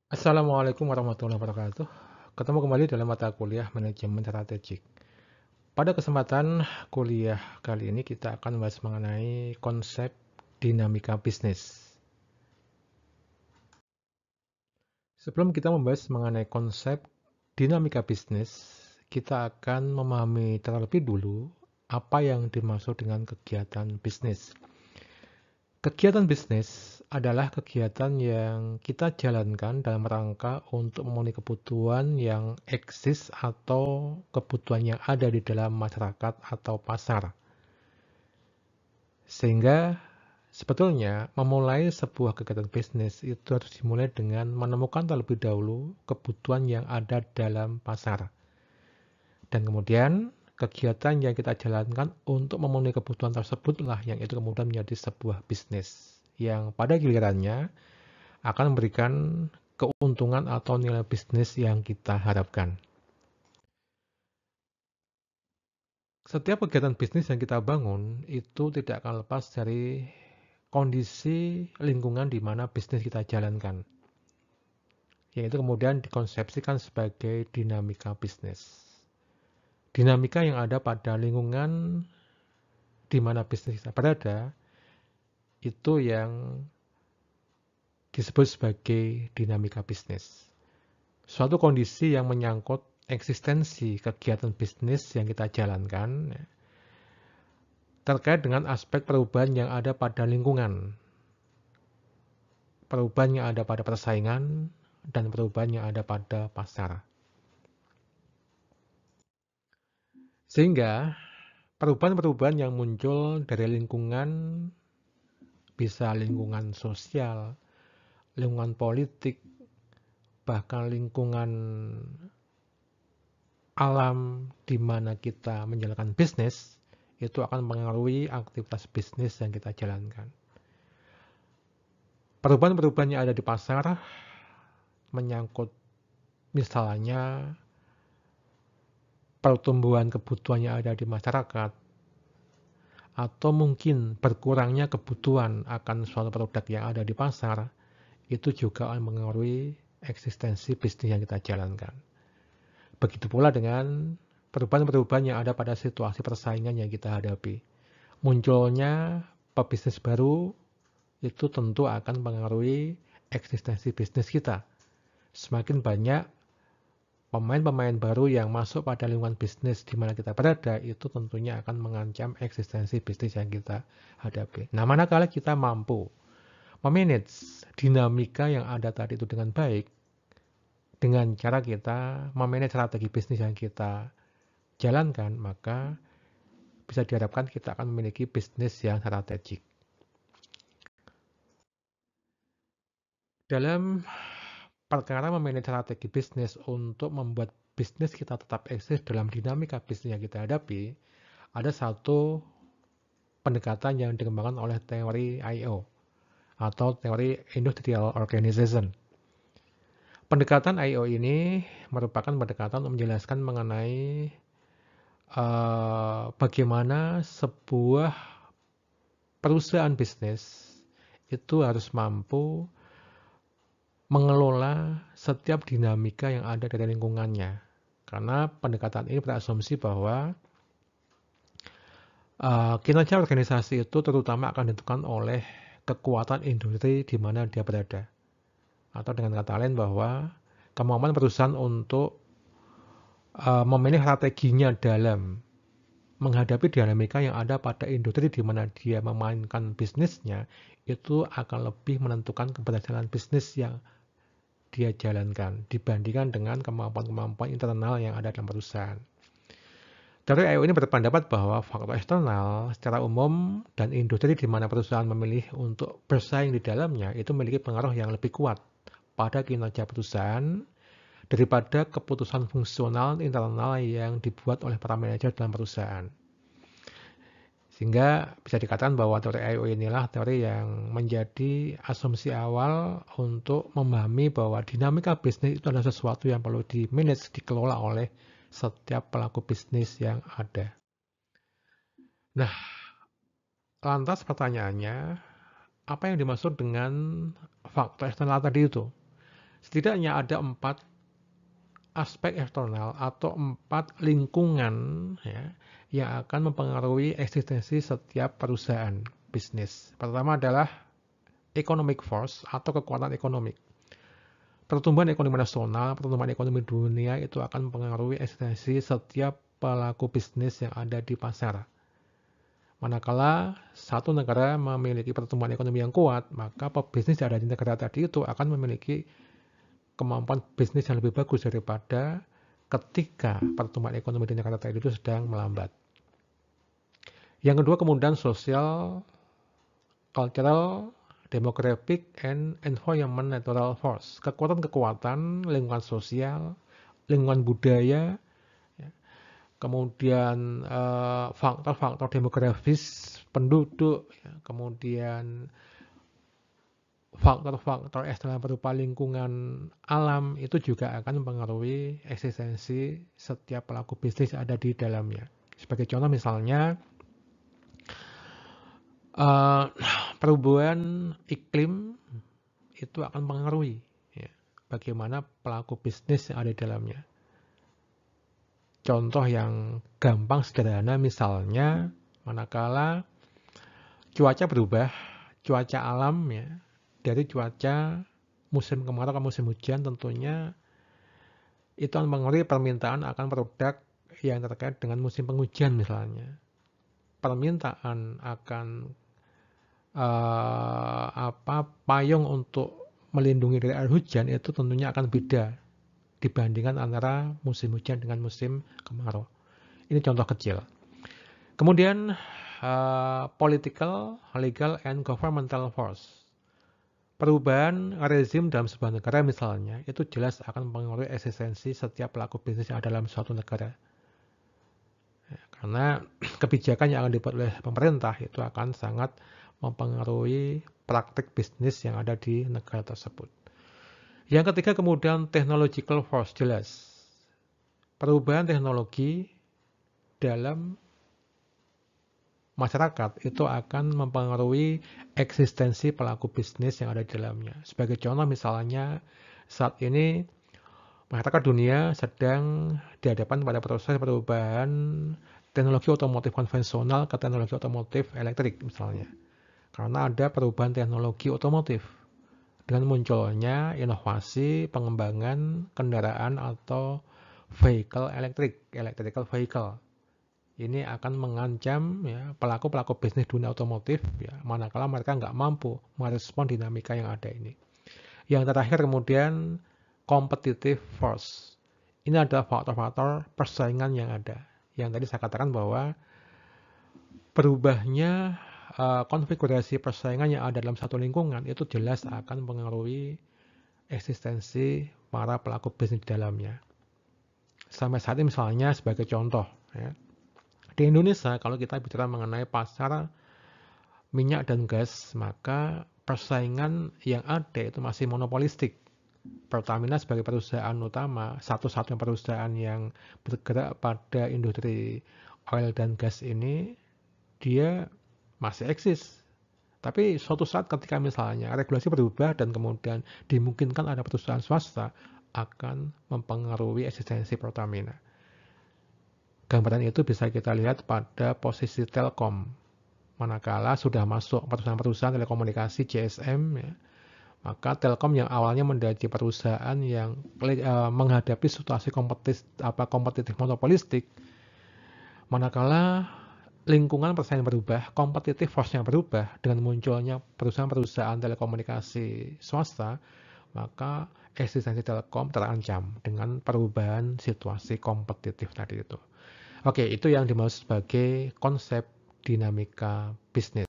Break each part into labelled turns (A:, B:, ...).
A: Assalamualaikum warahmatullahi wabarakatuh. Ketemu kembali dalam mata kuliah Manajemen Strategik. Pada kesempatan kuliah kali ini kita akan membahas mengenai konsep dinamika bisnis. Sebelum kita membahas mengenai konsep dinamika bisnis, kita akan memahami terlebih dulu apa yang dimaksud dengan kegiatan bisnis. Kegiatan bisnis adalah kegiatan yang kita jalankan dalam rangka untuk memenuhi kebutuhan yang eksis atau kebutuhan yang ada di dalam masyarakat atau pasar. Sehingga sebetulnya memulai sebuah kegiatan bisnis itu harus dimulai dengan menemukan terlebih dahulu kebutuhan yang ada dalam pasar. Dan kemudian kegiatan yang kita jalankan untuk memenuhi kebutuhan tersebutlah yang itu kemudian menjadi sebuah bisnis yang pada gilirannya akan memberikan keuntungan atau nilai bisnis yang kita harapkan. Setiap kegiatan bisnis yang kita bangun itu tidak akan lepas dari kondisi lingkungan di mana bisnis kita jalankan, yaitu kemudian dikonsepsikan sebagai dinamika bisnis. Dinamika yang ada pada lingkungan di mana bisnis kita berada itu yang disebut sebagai dinamika bisnis. Suatu kondisi yang menyangkut eksistensi kegiatan bisnis yang kita jalankan terkait dengan aspek perubahan yang ada pada lingkungan, perubahan yang ada pada persaingan, dan perubahan yang ada pada pasar. Sehingga perubahan-perubahan yang muncul dari lingkungan bisa lingkungan sosial, lingkungan politik, bahkan lingkungan alam di mana kita menjalankan bisnis, itu akan mengaruhi aktivitas bisnis yang kita jalankan. Perubahan-perubahan yang ada di pasar menyangkut misalnya pertumbuhan kebutuhan yang ada di masyarakat, atau mungkin berkurangnya kebutuhan akan suatu produk yang ada di pasar, itu juga akan mengaruhi eksistensi bisnis yang kita jalankan. Begitu pula dengan perubahan-perubahan yang ada pada situasi persaingan yang kita hadapi. Munculnya pebisnis baru itu tentu akan mengaruhi eksistensi bisnis kita. Semakin banyak pemain-pemain baru yang masuk pada lingkungan bisnis di mana kita berada, itu tentunya akan mengancam eksistensi bisnis yang kita hadapi. Nah, manakala kita mampu memanage dinamika yang ada tadi itu dengan baik, dengan cara kita memanage strategi bisnis yang kita jalankan, maka bisa diharapkan kita akan memiliki bisnis yang strategik. Dalam perkara memanage strategi bisnis untuk membuat bisnis kita tetap eksis dalam dinamika bisnis yang kita hadapi, ada satu pendekatan yang dikembangkan oleh teori I/O atau teori Industrial Organization. Pendekatan I/O ini merupakan pendekatan untuk menjelaskan mengenai bagaimana sebuah perusahaan bisnis itu harus mampu mengelola setiap dinamika yang ada dari lingkungannya. Karena pendekatan ini berasumsi bahwa kinerja organisasi itu terutama akan ditentukan oleh kekuatan industri di mana dia berada. Atau dengan kata lain bahwa kemampuan perusahaan untuk memilih strateginya dalam menghadapi dinamika yang ada pada industri di mana dia memainkan bisnisnya, itu akan lebih menentukan keberhasilan bisnis yang dia jalankan dibandingkan dengan kemampuan-kemampuan internal yang ada dalam perusahaan. Teori I/O ini berpendapat bahwa faktor eksternal secara umum dan industri di mana perusahaan memilih untuk bersaing di dalamnya itu memiliki pengaruh yang lebih kuat pada kinerja perusahaan daripada keputusan fungsional internal yang dibuat oleh para manajer dalam perusahaan. Sehingga bisa dikatakan bahwa teori I/O inilah teori yang menjadi asumsi awal untuk memahami bahwa dinamika bisnis itu adalah sesuatu yang perlu di-manage, dikelola oleh setiap pelaku bisnis yang ada. Nah, lantas pertanyaannya, apa yang dimaksud dengan faktor eksternal tadi itu? Setidaknya ada 4 aspek eksternal atau 4 lingkungan ya, yang akan mempengaruhi eksistensi setiap perusahaan bisnis. Pertama adalah economic force atau kekuatan ekonomi. Pertumbuhan ekonomi nasional, pertumbuhan ekonomi dunia itu akan mempengaruhi eksistensi setiap pelaku bisnis yang ada di pasar. Manakala satu negara memiliki pertumbuhan ekonomi yang kuat, maka pebisnis yang ada di negara tadi itu akan memiliki kemampuan bisnis yang lebih bagus daripada ketika pertumbuhan ekonomi di negara tadi itu sedang melambat. Yang kedua kemudian sosial, cultural, demographic, and environment natural force. Kekuatan-kekuatan lingkungan sosial, lingkungan budaya, ya. Kemudian faktor-faktor demografis penduduk, ya. Kemudian faktor-faktor eksternal berupa lingkungan alam itu juga akan mempengaruhi eksistensi setiap pelaku bisnis yang ada di dalamnya. Sebagai contoh misalnya, perubahan iklim itu akan mempengaruhi ya, bagaimana pelaku bisnis yang ada di dalamnya. Contoh yang gampang sederhana misalnya, manakala cuaca berubah, cuaca alam ya, dari cuaca musim kemarau ke musim hujan tentunya itu akan mempengaruhi permintaan akan produk yang terkait dengan musim penghujan misalnya. Permintaan akan payung untuk melindungi dari air hujan itu tentunya akan beda dibandingkan antara musim hujan dengan musim kemarau. Ini contoh kecil. Kemudian political, legal, and governmental force. Perubahan rezim dalam sebuah negara misalnya itu jelas akan mempengaruhi eksistensi setiap pelaku bisnis yang ada dalam suatu negara. Ya, karena kebijakan yang akan dibuat oleh pemerintah itu akan sangat mempengaruhi praktik bisnis yang ada di negara tersebut. Yang ketiga kemudian technological force, jelas. Perubahan teknologi dalam masyarakat itu akan mempengaruhi eksistensi pelaku bisnis yang ada di dalamnya. Sebagai contoh misalnya saat ini masyarakat dunia sedang dihadapkan pada proses perubahan teknologi otomotif konvensional ke teknologi otomotif elektrik misalnya. Karena ada perubahan teknologi otomotif dengan munculnya inovasi pengembangan kendaraan atau vehicle elektrik, electrical vehicle. Ini akan mengancam ya, pelaku-pelaku bisnis dunia otomotif ya, manakala mereka nggak mampu merespon dinamika yang ada ini. Yang terakhir kemudian competitive force. Ini adalah faktor-faktor persaingan yang ada. Yang tadi saya katakan bahwa berubahnya konfigurasi persaingan yang ada dalam satu lingkungan itu jelas akan mempengaruhi eksistensi para pelaku bisnis di dalamnya. Sampai saat ini misalnya sebagai contoh, ya, di Indonesia kalau kita bicara mengenai pasar minyak dan gas, maka persaingan yang ada itu masih monopolistik. Pertamina sebagai perusahaan utama, satu-satunya perusahaan yang bergerak pada industri oil dan gas ini, dia masih eksis. Tapi suatu saat ketika misalnya regulasi berubah dan kemudian dimungkinkan ada perusahaan swasta akan mempengaruhi eksistensi Pertamina. Gambaran itu bisa kita lihat pada posisi Telkom. Manakala sudah masuk perusahaan-perusahaan telekomunikasi GSM, ya, maka Telkom yang awalnya menjadi perusahaan yang menghadapi situasi kompetitif monopolistik, manakala lingkungan persaingan berubah, kompetitif force-nya berubah dengan munculnya perusahaan-perusahaan telekomunikasi swasta, maka eksistensi Telkom terancam dengan perubahan situasi kompetitif tadi itu. Oke, itu yang dimaksud sebagai konsep dinamika bisnis.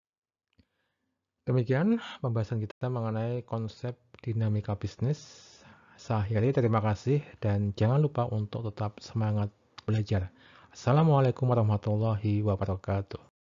A: Demikian pembahasan kita mengenai konsep dinamika bisnis. Saya akhiri, terima kasih dan jangan lupa untuk tetap semangat belajar. Assalamualaikum warahmatullahi wabarakatuh.